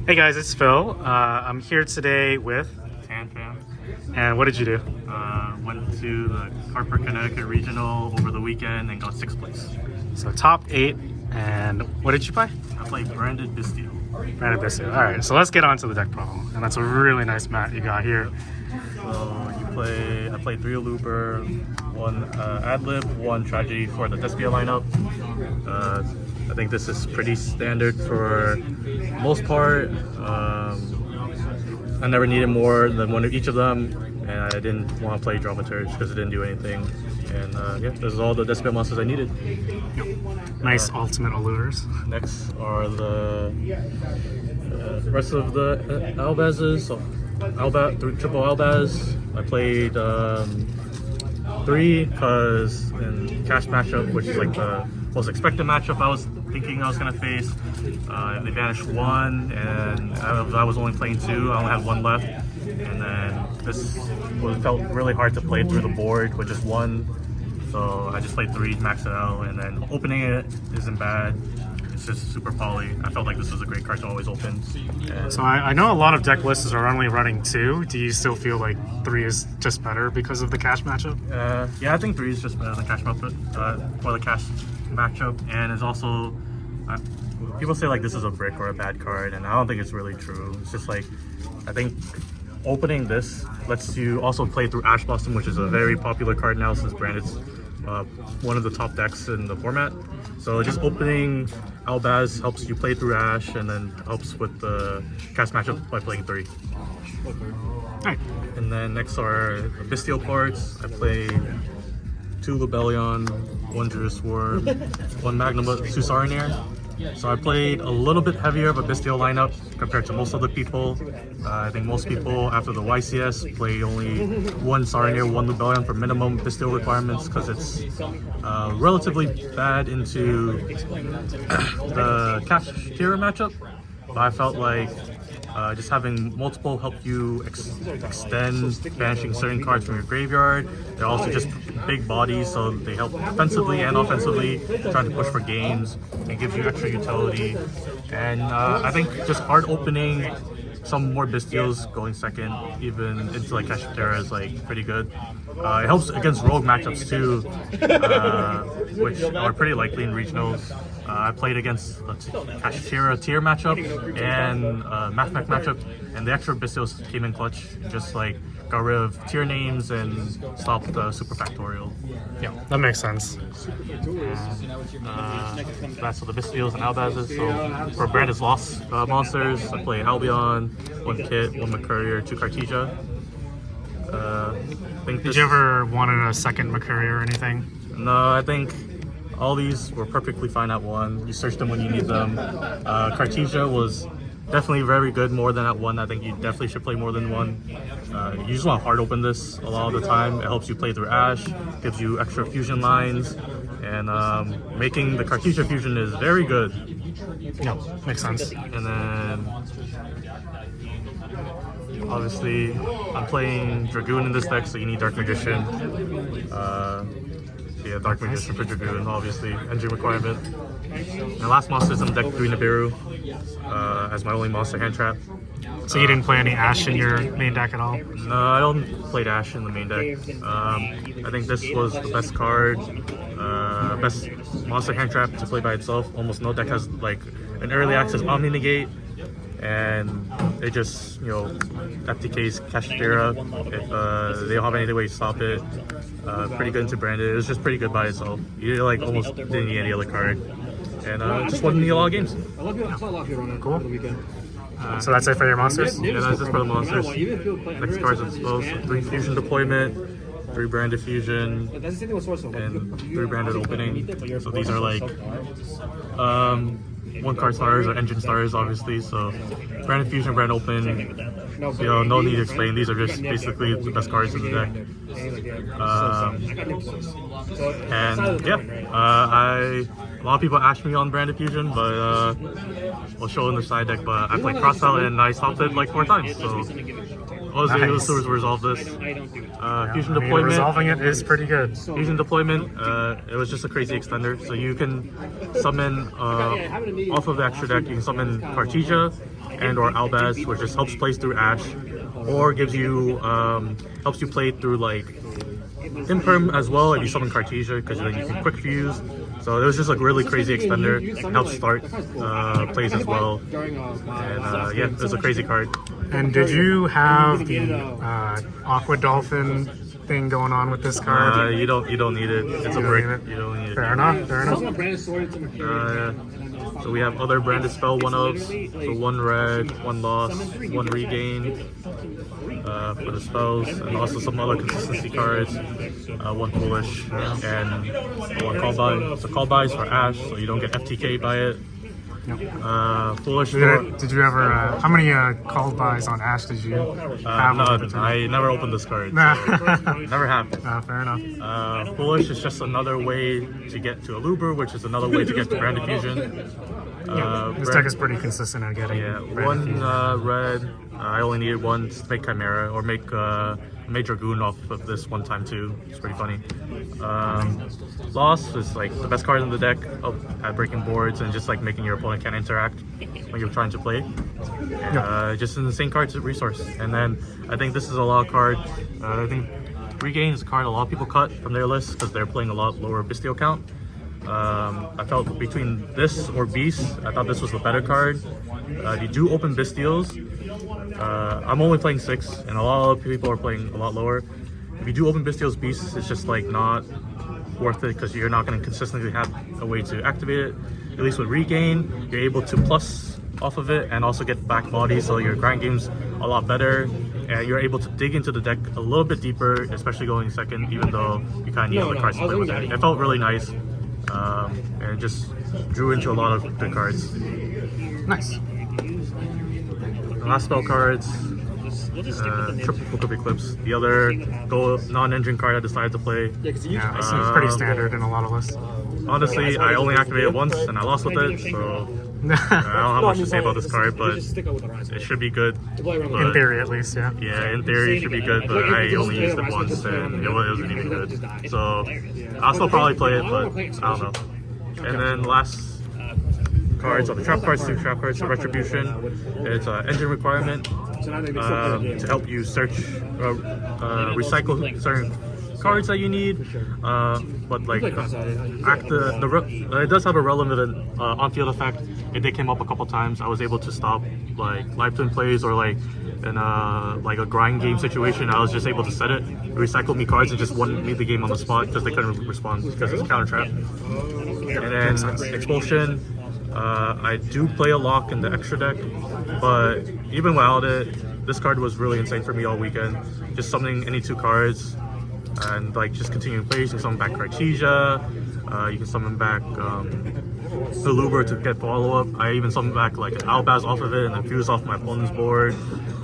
Hey guys, it's Phil. I'm here today with Pham. and what did you do? Went to the Hartford Connecticut regional over the weekend and got 6th place. So top 8, and what did you play? I played Branded Bystial. Branded Retribution. All right, so let's get on to the deck problem, and that's a really nice mat you got here. So I played 3 Aluber, 1 Ad Lib, 1 Tragedy for the Despia lineup. I think this is pretty standard for most part. I never needed more than one of each of them, and I didn't want to play Dramaturge because it didn't do anything. And yeah, this is all the Despian monsters I needed. Nice ultimate Alubers. Next are the rest of the Albazes. So triple Albaz. I played 3 because in cash matchup, which is like the most expected matchup I was thinking I was gonna face, they vanished 1, and I was only playing 2. I only had 1 left, and then this felt really hard to play through the board with just 1. So I just played 3, maxed it out, and then opening it isn't bad. It's just super poly. I felt like this was a great card to always open. So I know a lot of deck lists are only running 2. Do you still feel like 3 is just better because of the cash matchup? Yeah, I think 3 is just better than cash matchup for the cash matchup, and it's also people say like this is a brick or a bad card, and I don't think it's really true. It's just like I think opening this lets you also play through Ash Blossom, which is a very popular card now since Branded's one of the top decks in the format. So just opening Albaz helps you play through Ash, and then helps with the cast matchup by playing 3. Alright. And then next are the Bystial cards. I played 2 Lubellion, 1 Druiswurm, 1 Magnamhut, 2 Saronir. So I played a little bit heavier of a Bystial lineup compared to most other people. I think most people after the YCS play only 1 Saronir, 1 Lubellion for minimum Bystial requirements because it's relatively bad into the Cartesia matchup. But I felt like just having multiple help you extend banishing certain cards from your graveyard. They're also just big bodies, so they help defensively and offensively, trying to push for games and gives you extra utility. And I think just hard opening some more Bystials going second, even into like Cartesia, is like pretty good. It helps against rogue matchups too, which are pretty likely in regionals. I played against a Cartesia tier matchup and Mathmech matchup, and the extra Bystials came in clutch. Just like got rid of tier names and stopped the super factorial. Yeah, that makes sense. And that's for the Bystials and Albazes. So for Branded's lost monsters, I played Albion, 1 Kitt, 1 Mercourier, 2 Cartesia. Did you ever wanted a second Mercourier or anything? No, I think all these were perfectly fine at 1. You search them when you need them. Cartesia was definitely very good more than at 1. I think you definitely should play more than 1. You just want to hard open this a lot of the time. It helps you play through Ash, gives you extra fusion lines, and making the Cartesia fusion is very good. No, makes sense. And then obviously I'm playing Dragoon in this deck, so you need Dark Magician. Yeah, Dark Magician for Dragoon, obviously, engine requirement. My last monster is in the deck 3 Nibiru, as my only monster hand trap. So you didn't play any Ash in your main deck at all? No, I don't play Ash in the main deck. I think this was the best card, best monster hand trap to play by itself. Almost no deck has like an early access Omni Negate, and it just, you know, FTK's Cartesia if they don't have any way to stop it. Pretty good into Branded. It was just pretty good by itself. You like almost didn't need any other card, and just won me a lot of games. Cool. So that's it for your monsters? Yeah, that's it for the monsters. Next cards are disposed. 3 fusion deployment, 3 branded fusion, and 3 branded opening. So these are like 1 card stars or engine stars, obviously. So branded fusion, brand open. You know, no need to explain. These are just basically the best cards in the deck. And yeah, a lot of people asked me on Branded Fusion, but we'll show in the side deck. But I played Crossfell and I stopped it like 4 times. So all I was able to resolve this. Fusion deployment. Resolving it is pretty good. Fusion deployment, it was just a crazy extender. So you can summon off of the extra deck. You can summon Cartesia, and or Albaz, which just helps play through Ash, or gives you helps you play through like Imperm as well if you summon Cartesia, because then you can quick fuse. So it was just like really crazy extender. Helps start plays as well. And yeah, it was a crazy card. And did you have the Aqua Dolphin thing going on with this card? You don't need it. It's a brick. You don't need it. Fair enough. Fair enough. So we have other branded spell 1-ofs. So 1 red, 1 loss, 1 regain for the spells, and also some other consistency cards. 1 foolish and 1 call by. So call by is for Ash, so you don't get FTK by it. Foolish. Did you ever? How many called buys on Ash did you have? None. I never opened this card. So never happened. Fair enough. Foolish is just another way to get to Aluber, which is another way to get to Branded Fusion. This deck is pretty consistent at getting. Yeah, 1 red. I only needed 1 to make Chimera or make Major Goon off of this one time too. It's pretty funny. Loss is like the best card in the deck at breaking boards and just like making your opponent can't interact when you're trying to play. And, just an insane card to resource. And then I think this is a lot of card. I think Regain is a card a lot of people cut from their list because they're playing a lot lower Bystial count. I felt between this or Beast, I thought this was the better card. If you do open Bystials, I'm only playing 6, and a lot of people are playing a lot lower. If you do open Bystials, Beast, it's just like not worth it because you're not going to consistently have a way to activate it. At least with Regain, you're able to plus off of it and also get back body, so your grind game's a lot better. And you're able to dig into the deck a little bit deeper, especially going second, even though you kind of need other cards to play with it. It felt really nice. And it just drew into a lot of good cards. Nice. The last spell cards, triple Book of Eclipse. The other non-engine card I decided to play. Yeah, this is pretty standard in a lot of lists. Honestly, I only activated once and I lost with it, so I don't have much to say about this card, but it should be good. In theory, at least, yeah. Yeah, in theory it should be good, but I only used it once and it wasn't even good. So I'll still probably play it, but I don't know. And then last cards are the trap cards, 2 trap cards. So Retribution, it's an engine requirement to help you search, recycle certain cards that you need, but like it does have a relevant on-field effect. It did came up a couple times. I was able to stop like live twin plays or like in like a grind game situation. I was just able to set it, recycle me cards, and just won me the game on the spot because they couldn't respond because it's a counter trap. And then Expulsion. I do play a lock in the extra deck, but even without it, this card was really insane for me all weekend. Just summoning any 2 cards and like just continuing plays. You can summon back Cartesia, you can summon back Aluber to get follow-up. I even summoned back like an Albaz off of it and then fuse off my opponent's board.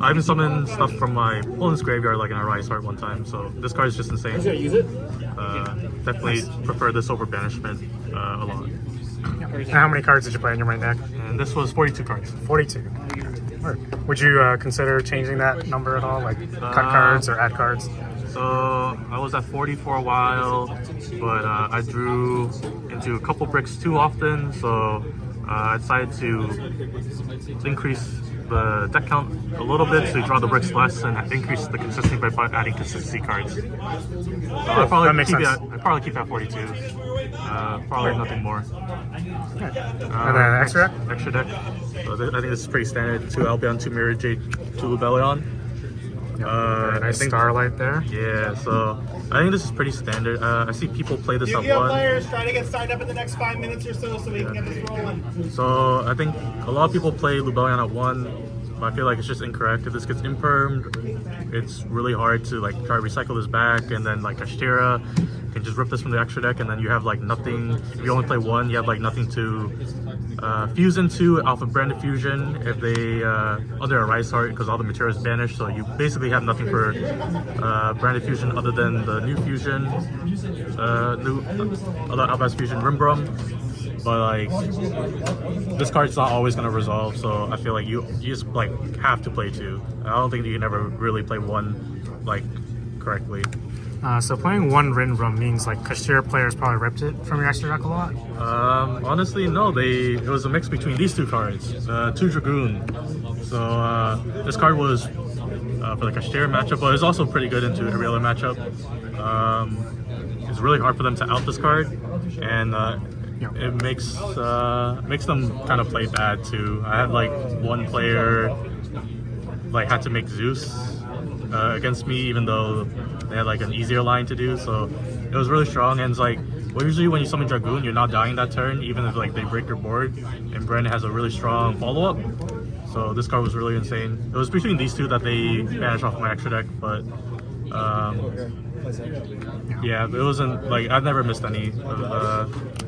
I even summoned stuff from my opponent's graveyard like an Arise Heart one time, so this card is just insane. Definitely prefer this over Banishment a lot. And how many cards did you play in your main deck? And this was 42 cards. 42. Would you consider changing that number at all, like cut cards or add cards? So I was at 40 for a while, but I drew into a couple bricks too often, so I decided to increase the deck count a little bit to draw the bricks less and increase the consistency by adding consistency cards. So I'd probably keep it at 42. Probably nothing more. And then extra deck? Extra deck. So I think this is pretty standard. 2 Albion, 2 Mirrorjade, 2 Lubellion. Nice Starlight there. Yeah, so I think this is pretty standard. I see people play this at 1. Players try to get signed up in the next 5 minutes or so we can get this rolling. So I think a lot of people play Lubellion at 1, but I feel like it's just incorrect. If this gets impermed, it's really hard to like try to recycle this back, and then like Ashtera can just rip this from the extra deck, and then you have like nothing. If you only play 1, you have like nothing to fuse into off of Branded Fusion if they under a Rise Heart because all the material is banished, so you basically have nothing for Branded Fusion other than the new fusion, other Albaz Fusion Rimbrum. But like this card's not always gonna resolve, so I feel like you just like have to play 2. I don't think you can ever really play 1 like correctly. So playing one Rinrum means like Kashir players probably ripped it from your extra deck a lot. Honestly, no. It was a mix between these two cards, 2 Dragoon. So this card was for the Kashir matchup, but it's also pretty good into every other matchup. It's really hard for them to out this card, and it makes them kind of play bad too. I had like one player like had to make Zeus against me, even though they had like an easier line to do. So it was really strong, and it's like, well, usually when you summon Dragoon, you're not dying that turn, even if like they break your board. And Brandon has a really strong follow-up, so this card was really insane. It was between these two that they banished off my extra deck, but yeah, it wasn't like I've never missed any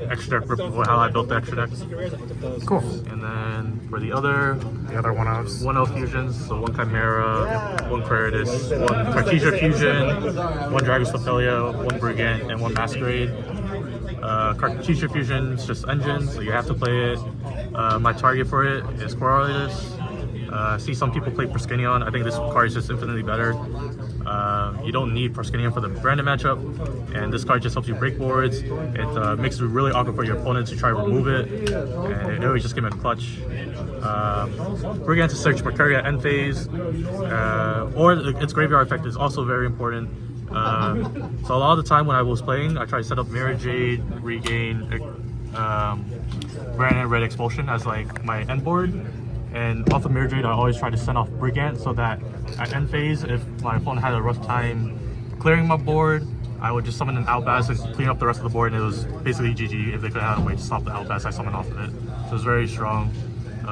extra deck rip of how I built the extra deck. Cool. And then for the other 1-0s. 1-0 fusions, so 1 Chimera, 1 Queritus, 1 Cartesia fusion, 1 Dragon's Lapelia, 1 Brigand, and 1 Masquerade. Cartesia fusion is just engine, so you have to play it. My target for it is Qualifier. I see some people play Proskinion. I think this card is just infinitely better. You don't need Proskinion for the Branded matchup, and this card just helps you break boards. It makes it really awkward for your opponent to try to remove it, and it always just give it a clutch. We're going to search Mercourier at end phase, or its graveyard effect is also very important. So a lot of the time when I was playing, I try to set up Mirrorjade, Regain, Branded Expulsion as like my end board. And off of Mirrorjade, I always try to send off Brigand so that at end phase, if my opponent had a rough time clearing my board, I would just summon an Albaz and clean up the rest of the board, and it was basically GG if they could have a way to stop the Albaz I summoned off of it. So it's very strong.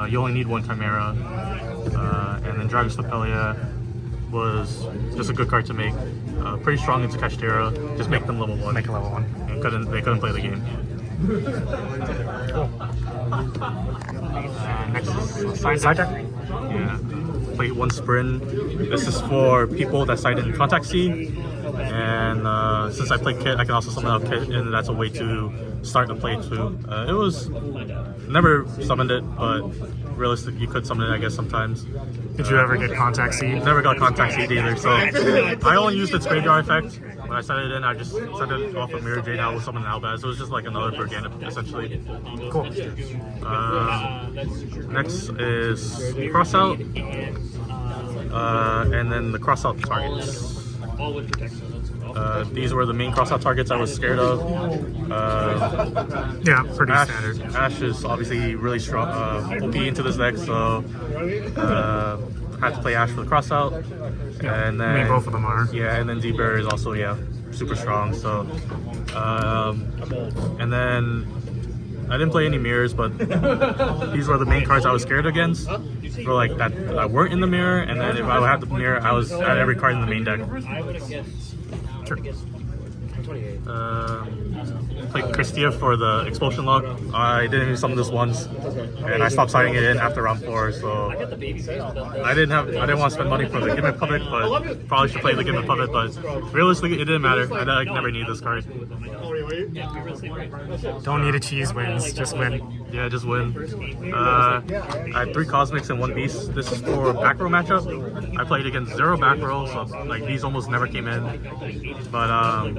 You only need 1 Chimera, and then Dragon's Lapelia was just a good card to make. Pretty strong into Kashtira, just make them level 1. Make a level 1. And they couldn't play the game. Next is side deck. Yeah. Play 1 Sprint. This is for people that sided in Contact Seed. And since I play Kitt, I can also summon out Kitt, and that's a way to start the play too. It was never summoned it, but realistically, you could summon it, I guess, sometimes. Did you ever get Contact Seed? Never got Contact Seed either, so I only used its graveyard effect. When I set it in, I just sent it off of Mirrorjade. I was summoning Albaz. It was just like another Brigand, essentially. Cool. Next is Crossout, and then the Crossout targets. These were the main crossout targets I was scared of. Yeah, pretty standard. Ash is obviously really strong, OP into this deck, so had to play Ash for the crossout. Yeah, and then, I mean, both of them are. Yeah, and then Z-Bear is also, super strong. So, and then I didn't play any mirrors, but these were the main cards I was scared against. For like that weren't in the mirror, and then if I had the mirror, I had every card in the main deck. Sure. Played Cartesia for the Expulsion lock. I didn't even summon this once, and I stopped siding it in after round 4. So I didn't want to spend money for the Gimmick Puppet, but probably should play the Gimmick Puppet. But realistically, it didn't matter. I never need this card. Don't need a cheese wins, just win. Yeah, just win. I had 3 Cosmics and 1 Beast. This is for back row matchup. I played against 0 back row, so like these almost never came in. But I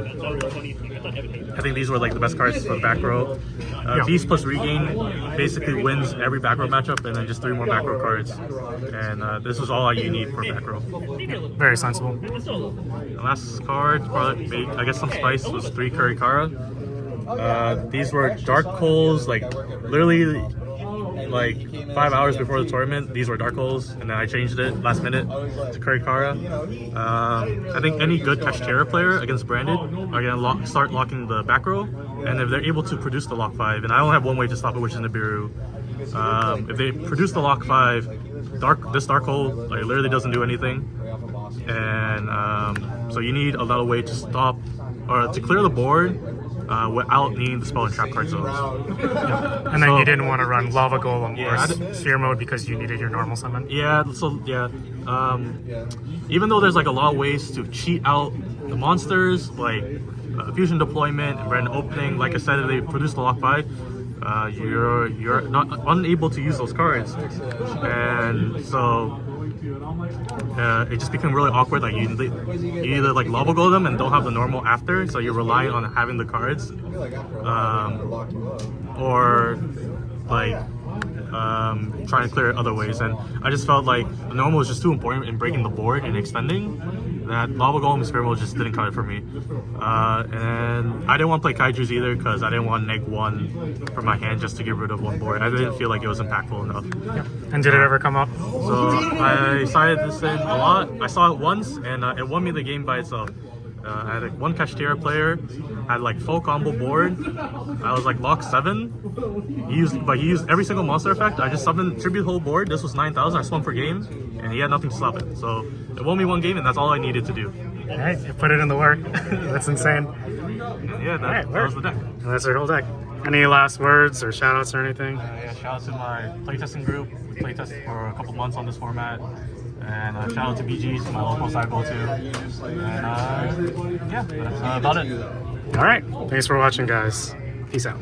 think these were like the best cards for the back row. Beast plus Regain basically wins every back row matchup, and then just 3 more back row cards. And this is all you need for back row. Very sensible. The last card, probably made, I guess, some spice, was 3 Kurikara. These were Dark Holes, like literally like 5 hours before the tournament. These were Dark Holes, and then I changed it last minute to Kurikara. I think any good Kashtira player against Branded are gonna start locking the back row, and if they're able to produce the lock 5, and I only have one way to stop it, which is Nibiru. If they produce the lock 5, this Dark Hole like literally doesn't do anything, and so you need another way to stop or to clear the board without needing the spell and trap card zones. Yeah. And then you didn't want to run Lava Golem or Sphere Mode because you needed your normal summon. Yeah, so even though there's like a lot of ways to cheat out the monsters, like fusion deployment and random opening, like I said, if they produce the lock 5, you're not unable to use those cards, and so it just became really awkward. Like you either like lava go them and don't have the normal after, so you're relying on having the cards, or like trying to clear it other ways. And I just felt like the normal was just too important in breaking the board and extending, that Lava Golem and Spirit Mode just didn't cut it for me. And I didn't want to play Kaijus either because I didn't want -1 from my hand just to get rid of one board. I didn't feel like it was impactful enough. And did it ever come up? So I sided this in a lot. I saw it once and it won me the game by itself. I had one Kashtira player, had like full combo board. I was like lock 7. He used every single monster effect. I just summoned tribute whole board. This was 9,000. I swung for game, and he had nothing to stop it. So it won me one game, and that's all I needed to do. Alright, you put it in the work. That's insane. And yeah, that was the deck. And that's our whole deck. Any last words or shout outs or anything? Yeah, shout out to my playtesting group. We playtested for a couple months on this format. And shout out to BGs, my local cycle too. And yeah, that's about it. Alright, thanks for watching, guys. Peace out.